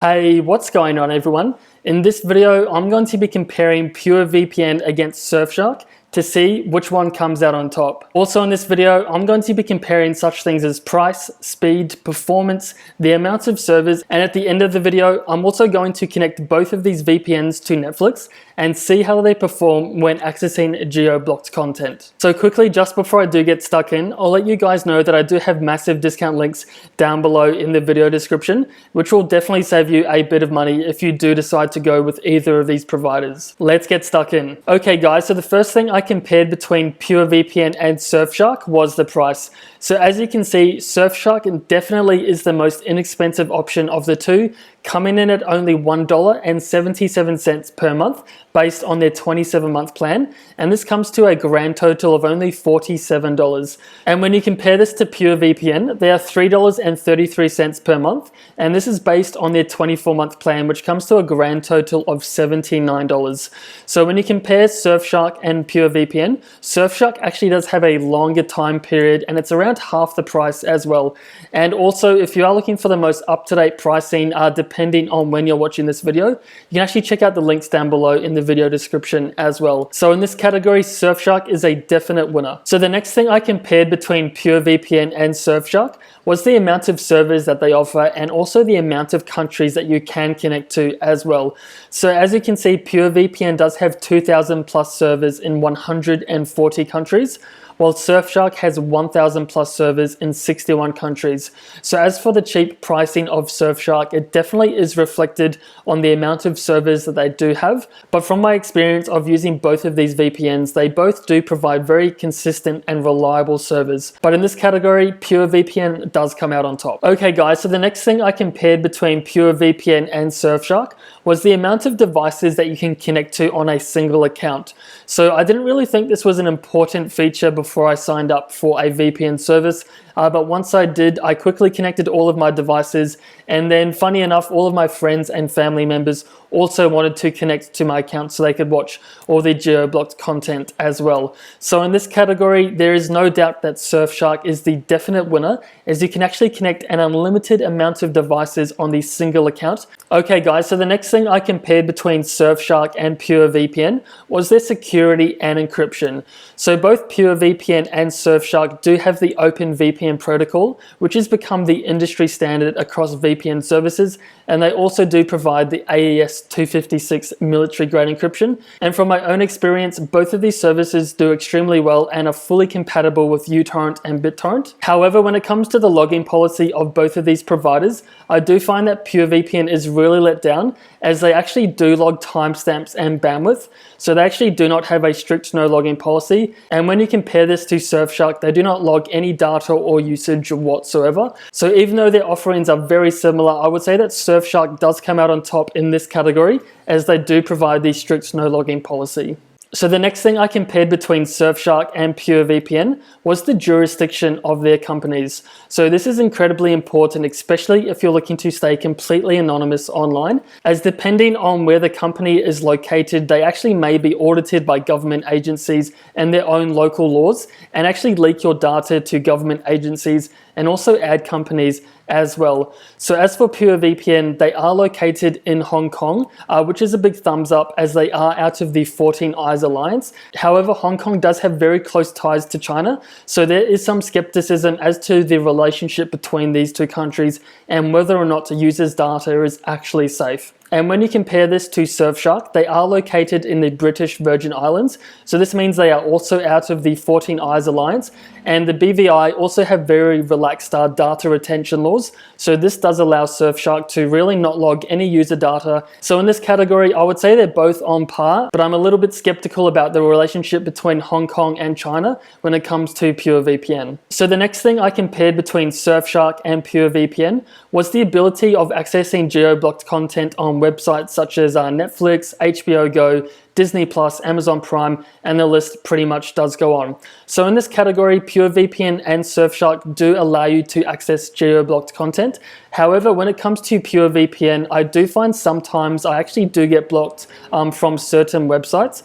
Hey, what's going on everyone? In this video, I'm going to be comparing PureVPN against Surfshark to see which one comes out on top. Also in this video, I'm going to be comparing such things as price, speed, performance, the amounts of servers, and at the end of the video, I'm also going to connect both of these VPNs to Netflix and see how they perform when accessing geo-blocked content. So quickly, just before I do get stuck in, I'll let you guys know that I do have massive discount links down below in the video description, which will definitely save you a bit of money if you do decide to go with either of these providers. Let's get stuck in. Okay guys, so the first thing I compared between PureVPN and Surfshark was the price. So as you can see, Surfshark definitely is the most inexpensive option of the two, coming in at only $1.77 per month based on their 27-month plan, and this comes to a grand total of only $47. And when you compare this to PureVPN, they are $3.33 per month, and this is based on their 24-month plan, which comes to a grand total of $79. So when you compare Surfshark and PureVPN, Surfshark actually does have a longer time period, and it's around half the price as well. And also, if you are looking for the most up-to-date pricing, depending on when you're watching this video, you can actually check out the links down below in the video description as well. So in this category, Surfshark is a definite winner. So the next thing I compared between PureVPN and Surfshark was the amount of servers that they offer and also the amount of countries that you can connect to as well. So as you can see, PureVPN does have 2,000 plus servers in 140 countries, while Surfshark has 1,000 plus servers in 61 countries. So as for the cheap pricing of Surfshark, it definitely is reflected on the amount of servers that they do have. But from my experience of using both of these VPNs, they both do provide very consistent and reliable servers. But in this category, PureVPN does come out on top. Okay guys, so the next thing I compared between PureVPN and Surfshark was the amount of devices that you can connect to on a single account. So I didn't really think this was an important feature before I signed up for a VPN service, but once I did, I quickly connected all of my devices, and then funny enough, all of my friends and family members also wanted to connect to my account so they could watch all the geo-blocked content as well. So in this category, there is no doubt that Surfshark is the definite winner, as you can actually connect an unlimited amount of devices on the single account. Okay guys, so the next thing I compared between Surfshark and PureVPN was their security and encryption. So both PureVPN and Surfshark do have the Open VPN protocol, which has become the industry standard across VPN services, and they also do provide the AES 256 military grade encryption. And from my own experience, both of these services do extremely well and are fully compatible with uTorrent and BitTorrent. However, when it comes to the login policy of both of these providers, I do find that PureVPN is really let down, as they actually do log timestamps and bandwidth. So they actually do not have a strict no logging policy. And when you compare this to Surfshark, they do not log any data or usage whatsoever. So even though their offerings are very similar, I would say that Surfshark does come out on top in this category, as they do provide the strict no logging policy. So the next thing I compared between Surfshark and PureVPN was the jurisdiction of their companies. So this is incredibly important, especially if you're looking to stay completely anonymous online, as depending on where the company is located, they actually may be audited by government agencies and their own local laws, and actually leak your data to government agencies and also ad companies as well. So as for PureVPN, they are located in Hong Kong, which is a big thumbs up, as they are out of the 14 Eyes Alliance. However, Hong Kong does have very close ties to China, so there is some skepticism as to the relationship between these two countries and whether or not users' data is actually safe. And when you compare this to Surfshark, they are located in the British Virgin Islands. So this means they are also out of the 14 Eyes Alliance. And the BVI also have very relaxed data retention laws. So this does allow Surfshark to really not log any user data. So in this category, I would say they're both on par, but I'm a little bit skeptical about the relationship between Hong Kong and China when it comes to PureVPN. So the next thing I compared between Surfshark and PureVPN was the ability of accessing geo-blocked content on websites such as Netflix, HBO Go, Disney+, Amazon Prime, and the list pretty much does go on. So in this category, PureVPN and Surfshark do allow you to access geo-blocked content. However, when it comes to PureVPN, I do find sometimes I actually do get blocked from certain websites.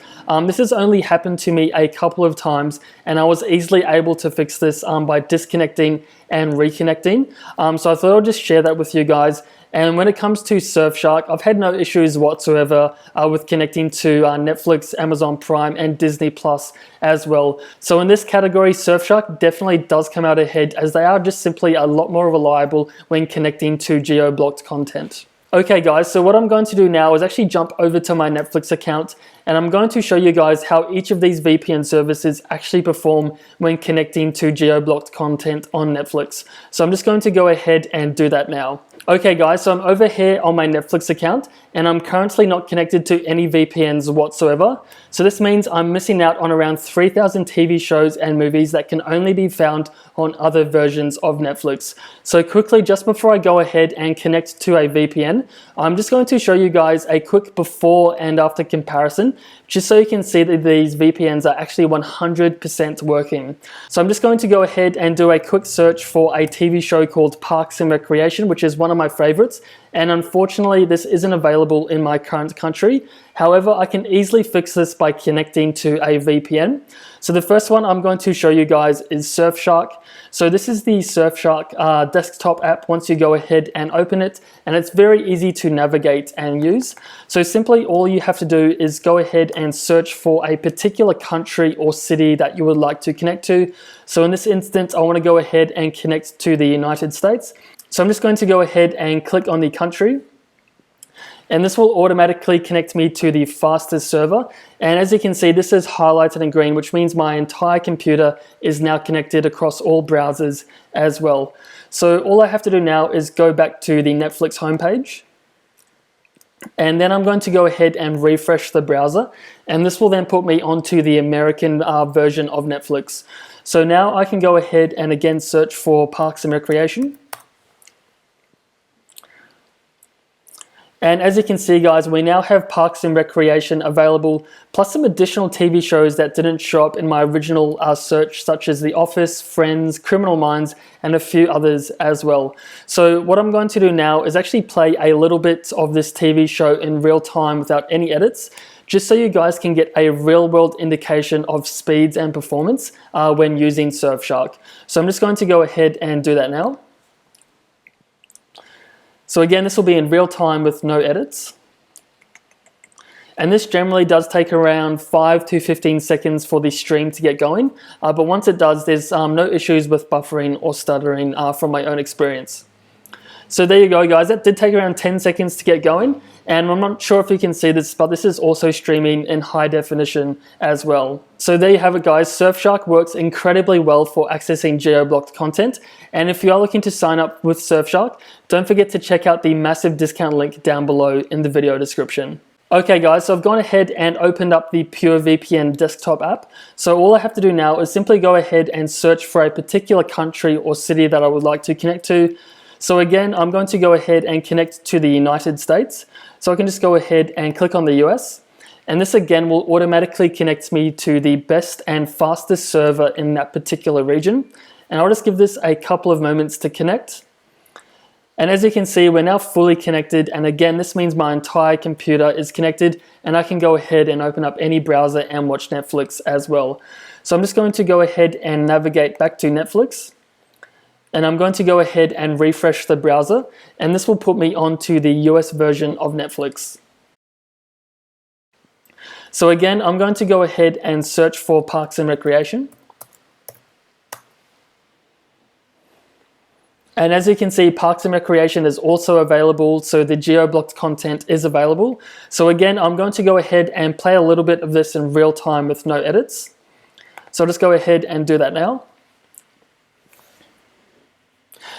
This has only happened to me a couple of times, and I was easily able to fix this by disconnecting and reconnecting. So I thought I'll just share that with you guys. And when it comes to Surfshark, I've had no issues whatsoever with connecting to Netflix, Amazon Prime, and Disney Plus as well. So in this category, Surfshark definitely does come out ahead, as they are just simply a lot more reliable when connecting to geo-blocked content. Okay guys, so what I'm going to do now is actually jump over to my Netflix account, and I'm going to show you guys how each of these VPN services actually perform when connecting to geo-blocked content on Netflix. So I'm just going to go ahead and do that now. Okay guys, so I'm over here on my Netflix account, and I'm currently not connected to any VPNs whatsoever. So this means I'm missing out on around 3,000 TV shows and movies that can only be found on other versions of Netflix. So quickly, just before I go ahead and connect to a VPN, I'm just going to show you guys a quick before and after comparison, just so you can see that these VPNs are actually 100% working. So I'm just going to go ahead and do a quick search for a TV show called Parks and Recreation, which is one of my favorites. And unfortunately, this isn't available in my current country. However, I can easily fix this by connecting to a VPN. So the first one I'm going to show you guys is Surfshark. So this is the Surfshark desktop app once you go ahead and open it, and it's very easy to navigate and use. So simply all you have to do is go ahead and search for a particular country or city that you would like to connect to. So in this instance, I want to go ahead and connect to the United States. So I'm just going to go ahead and click on the country, and this will automatically connect me to the fastest server. And as you can see, this is highlighted in green, which means my entire computer is now connected across all browsers as well. So all I have to do now is go back to the Netflix homepage, and then I'm going to go ahead and refresh the browser, and this will then put me onto the American version of Netflix. So now I can go ahead and again search for Parks and Recreation. And as you can see guys, we now have Parks and Recreation available, plus some additional TV shows that didn't show up in my original search, such as The Office, Friends, Criminal Minds, and a few others as well. So what I'm going to do now is actually play a little bit of this TV show in real time without any edits, just so you guys can get a real world indication of speeds and performance when using Surfshark. So I'm just going to go ahead and do that now. So again, this will be in real time with no edits. And this generally does take around 5 to 15 seconds for the stream to get going. But once it does, there's no issues with buffering or stuttering from my own experience. So there you go guys, that did take around 10 seconds to get going. And I'm not sure if you can see this, but this is also streaming in high definition as well. So there you have it guys, Surfshark works incredibly well for accessing geo-blocked content. And if you are looking to sign up with Surfshark, don't forget to check out the massive discount link down below in the video description. Okay guys, so I've gone ahead and opened up the PureVPN Desktop app. So all I have to do now is simply go ahead and search for a particular country or city that I would like to connect to. So again, I'm going to go ahead and connect to the United States. So I can just go ahead and click on the US. And this again will automatically connect me to the best and fastest server in that particular region. And I'll just give this a couple of moments to connect. And as you can see, we're now fully connected. And again, this means my entire computer is connected, and I can go ahead and open up any browser and watch Netflix as well. So I'm just going to go ahead and navigate back to Netflix. And I'm going to go ahead and refresh the browser, and this will put me onto the US version of Netflix. So again, I'm going to go ahead and search for Parks and Recreation. And as you can see, Parks and Recreation is also available, so the geo-blocked content is available. So again, I'm going to go ahead and play a little bit of this in real time with no edits. So I'll just go ahead and do that now.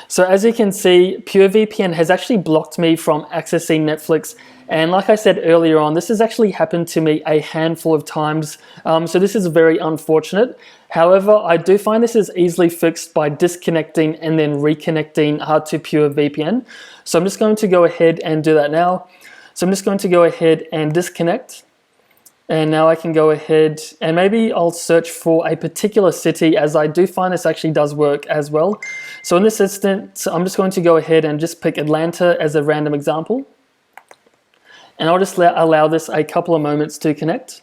So as you can see, PureVPN has actually blocked me from accessing Netflix. And like I said earlier on, this has actually happened to me a handful of times. So this is very unfortunate. However, I do find this is easily fixed by disconnecting and then reconnecting to PureVPN. So I'm just going to go ahead and do that now. So I'm just going to go ahead and disconnect. And now I can go ahead and maybe I'll search for a particular city, as I do find this actually does work as well. So in this instance, I'm just going to go ahead and just pick Atlanta as a random example. And I'll just allow this a couple of moments to connect.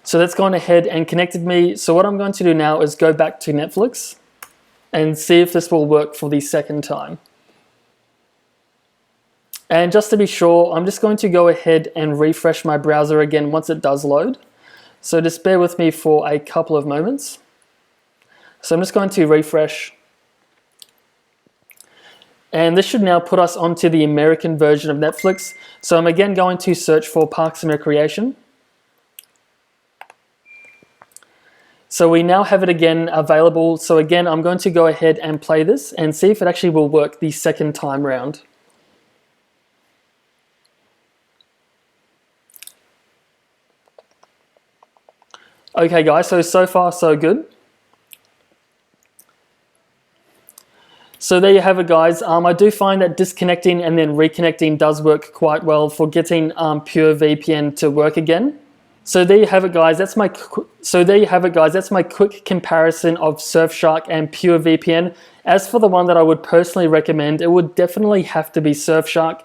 So that's gone ahead and connected me. So what I'm going to do now is go back to Netflix. and see if this will work for the second time. And just to be sure, I'm just going to go ahead and refresh my browser again once it does load. So just bear with me for a couple of moments. So I'm just going to refresh. And this should now put us onto the American version of Netflix. So I'm again going to search for Parks and Recreation. So we now have it again available. So again, I'm going to go ahead and play this and see if it actually will work the second time round. Okay guys, so far so good. So there you have it guys. I do find that disconnecting and then reconnecting does work quite well for getting PureVPN to work again. So there you have it guys, that's my quick comparison of Surfshark and PureVPN. As for the one that I would personally recommend, it would definitely have to be Surfshark.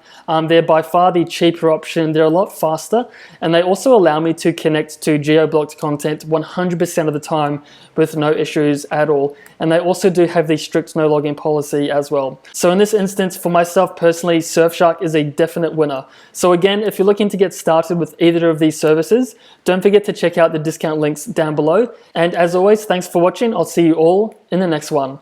They're by far the cheaper option, they're a lot faster, and they also allow me to connect to geo-blocked content 100% of the time with no issues at all. And they also do have the strict no login policy as well. So in this instance, for myself personally, Surfshark is a definite winner. So again, if you're looking to get started with either of these services, don't forget to check out the discount links down below. And as always, thanks for watching. I'll see you all in the next one.